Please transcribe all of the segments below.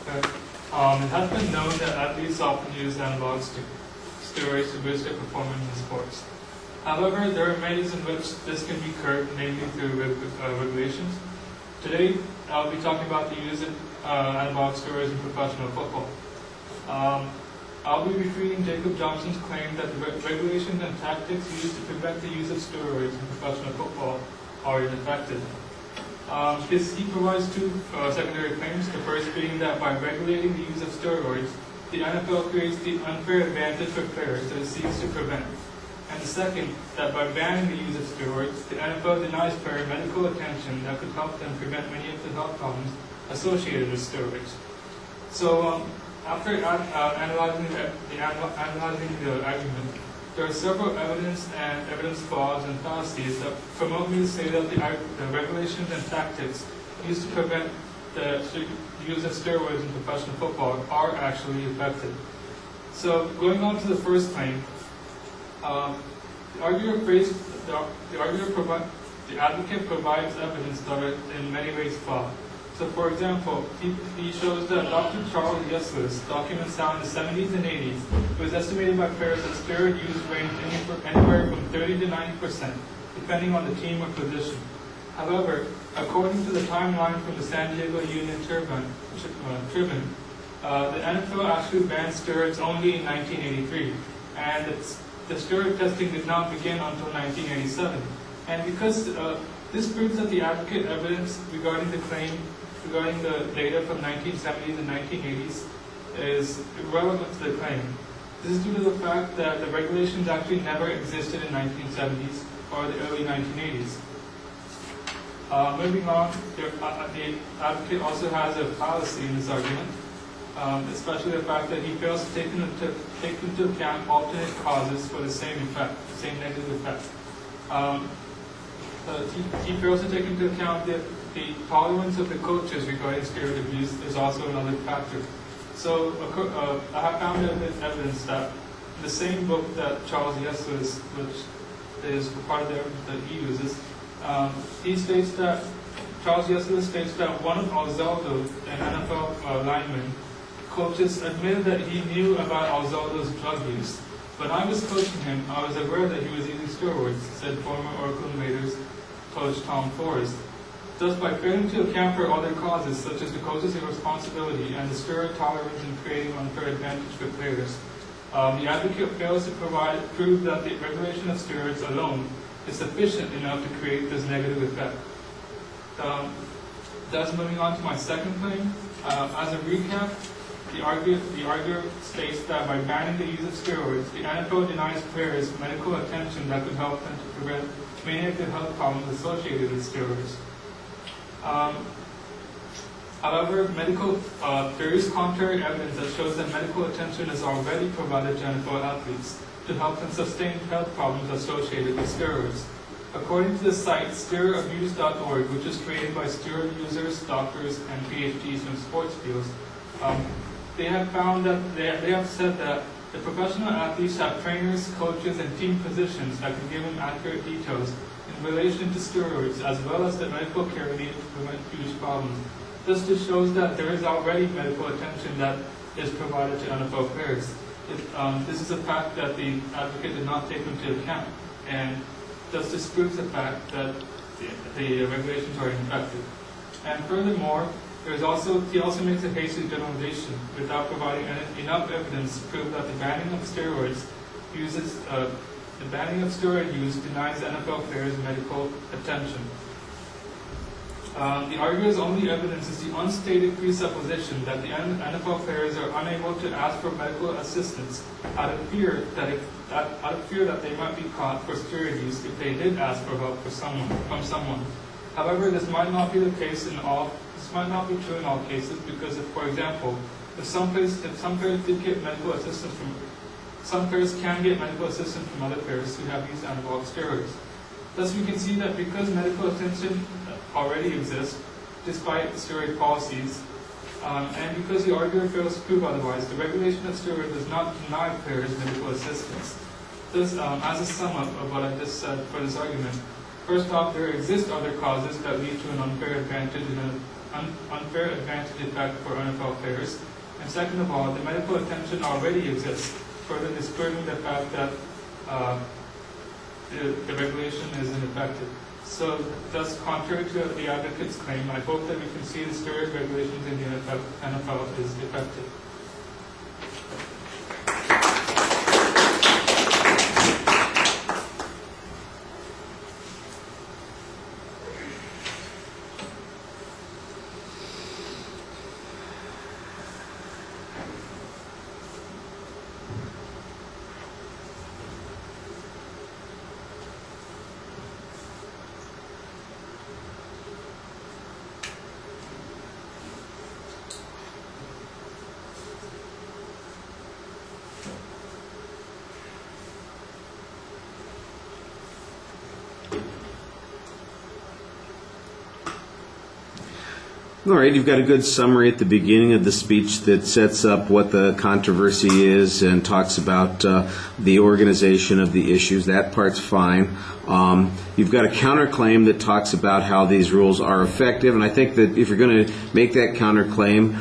Okay. It has been known that athletes often use anabolic steroids to boost their performance in sports. However, there are ways in which this can be curbed, namely through regulations. Today, I'll be talking about the use of anabolic steroids in professional football. I'll be refuting Jacob Johnson's claim that the regulations and tactics used to prevent the use of steroids in professional football are ineffective. He provides two secondary claims, the first being that by regulating the use of steroids, the NFL creates the unfair advantage for players that it seeks to prevent. And the second, that by banning the use of steroids, the NFL denies players medical attention that could help them prevent many of the health problems associated with steroids. So, after analyzing the argument, there are several evidence flaws and fallacies that promote me to say that the regulations and tactics used to prevent the use of steroids in professional football are actually effective. So, going on to the first claim, the advocate provides evidence that are in many ways flawed. So, for example, he shows that Dr. Charles Yesler's documents found in the 70s and 80s, it was estimated by players that steroid use ranged anywhere from 30 to 90%, depending on the team or position. However, according to the timeline from the San Diego Union Tribune, the NFL actually banned steroids only in 1983, and the steroid testing did not begin until 1987. And because this proves that the advocate evidence regarding the data from 1970s and 1980s is irrelevant to the claim. This is due to the fact that the regulations actually never existed in 1970s or the early 1980s. Moving on, the advocate also has a fallacy in this argument, especially the fact that he fails to take into account alternate causes for the same negative effect. He fails to take into account the tolerance of the coaches regarding steroid abuse is also another factor. So I have found evidence that the same book that Charles Yesler, which is part of the evidence that he uses, Charles Yesler states that one of Alzaldo, an NFL lineman, coaches admitted that he knew about Alzaldo's drug use. When I was coaching him, I was aware that he was using steroids, said former Oakland Raiders coach Tom Forrest. Thus, by failing to account for other causes, such as the coach's irresponsibility and the steroid tolerance in creating unfair advantage for players, the advocate fails to prove that the regulation of steroids alone is sufficient enough to create this negative effect. Thus, moving on to my second claim, as a recap, the arguer states that by banning the use of steroids, the NFL denies players medical attention that could help them to prevent many of the health problems associated with steroids. However, there is contrary evidence that shows that medical attention is already provided to NFL athletes to help them sustain health problems associated with steroids. According to the site steroidabuse.org, which is created by steroid users, doctors, and PhDs from sports fields, they have said that the professional athletes have trainers, coaches, and team physicians that can give them accurate details in relation to steroids, as well as the medical care needed to prevent huge problems. This just shows that there is already medical attention that is provided to NFL players. This is a fact that the advocate did not take into account, and thus disproves the fact that the regulations are ineffective. And furthermore, he also makes a hasty generalization without providing enough evidence to prove that the banning of steroid use denies NFL players medical attention. The arguer's only evidence is the unstated presupposition that the NFL players are unable to ask for medical assistance out of fear that they might be caught for steroid use if they did ask for help from someone. However, this might not be the case in all. This might not be true in all cases because, for example, if some players did get medical assistance some players can get medical assistance from other players who have used anabolic steroids. Thus, we can see that because medical attention already exists, despite steroid policies, and because the arguer fails to prove otherwise, the regulation of steroids does not deny players medical assistance. Thus, as a sum up of what I just said for this argument, first off, there exist other causes that lead to an unfair advantage unfair advantage effect for NFL players. And second of all, the medical attention already exists, further disproving the fact that the regulation is ineffective. So, thus, contrary to the advocate's claim, I hope that we can see the steroid regulations in the NFL is effective. All right, you've got a good summary at the beginning of the speech that sets up what the controversy is and talks about the organization of the issues. That part's fine. You've got a counterclaim that talks about how these rules are effective, and I think that if you're going to make that counterclaim,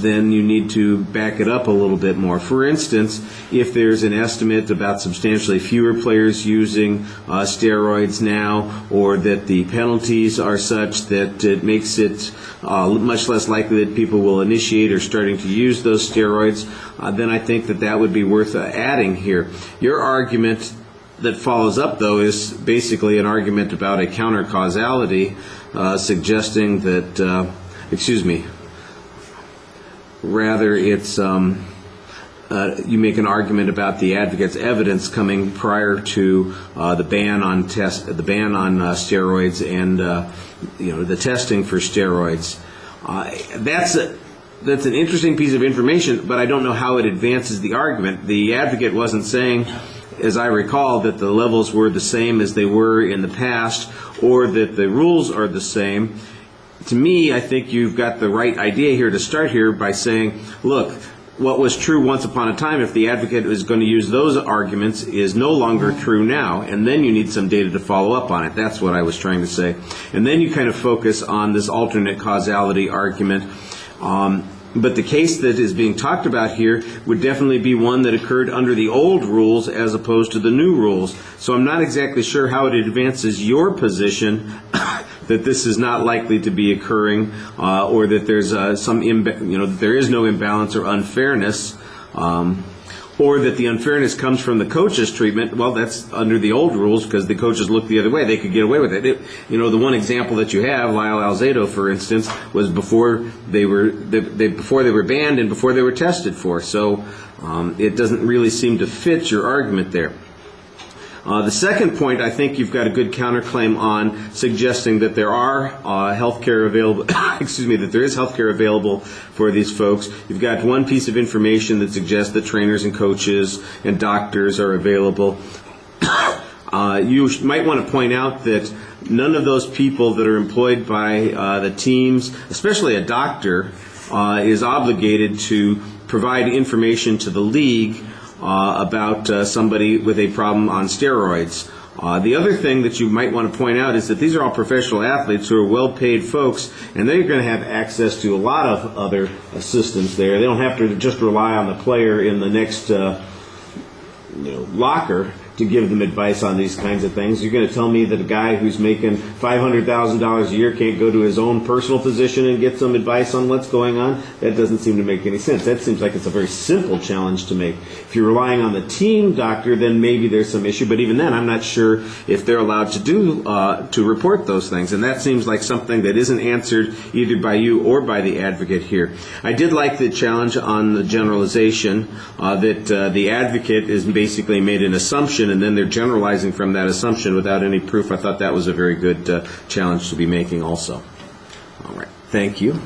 then you need to back it up a little bit more. For instance, if there's an estimate about substantially fewer players using steroids now, or that the penalties are such that it makes it much less likely that people will initiate or starting to use those steroids, then I think that that would be worth adding here. Your argument that follows up, though, is basically an argument about a counter-causality, suggesting that, rather it's, you make an argument about the advocate's evidence coming prior to the ban on steroids and the testing for steroids. That's an interesting piece of information, but I don't know how it advances the argument. The advocate wasn't saying, as I recall, that the levels were the same as they were in the past, or that the rules are the same. To me, I think you've got the right idea here to start here by saying, look, what was true once upon a time, if the advocate is going to use those arguments, is no longer true now, and then you need some data to follow up on it. That's what I was trying to say. And then you kind of focus on this alternate causality argument. But the case that is being talked about here would definitely be one that occurred under the old rules as opposed to the new rules. So I'm not exactly sure how it advances your position that this is not likely to be occurring, or that there's that there is no imbalance or unfairness, or that the unfairness comes from the coach's treatment. Well, that's under the old rules because the coaches look the other way. They could get away with it. The one example that you have, Lyle Alzado, for instance, was before they were banned and before they were tested for. So it doesn't really seem to fit your argument there. The second point, I think you've got a good counterclaim on, suggesting that there are health care available. That there is health care available for these folks. You've got one piece of information that suggests that trainers and coaches and doctors are available. You might want to point out that none of those people that are employed by the teams, especially a doctor, is obligated to provide information to the league about somebody with a problem on steroids. The other thing that you might want to point out is that these are all professional athletes who are well-paid folks, and they're going to have access to a lot of other assistance there. They don't have to just rely on the player in the next locker to give them advice on these kinds of things. You're going to tell me that a guy who's making $500,000 a year can't go to his own personal physician and get some advice on what's going on? That doesn't seem to make any sense. That seems like it's a very simple challenge to make. If you're relying on the team doctor, then maybe there's some issue, but even then I'm not sure if they're allowed to report those things, and that seems like something that isn't answered either by you or by the advocate here. I did like the challenge on the generalization, that the advocate is basically made an assumption and then they're generalizing from that assumption without any proof. I thought that was a very good challenge to be making also. All right. Thank you.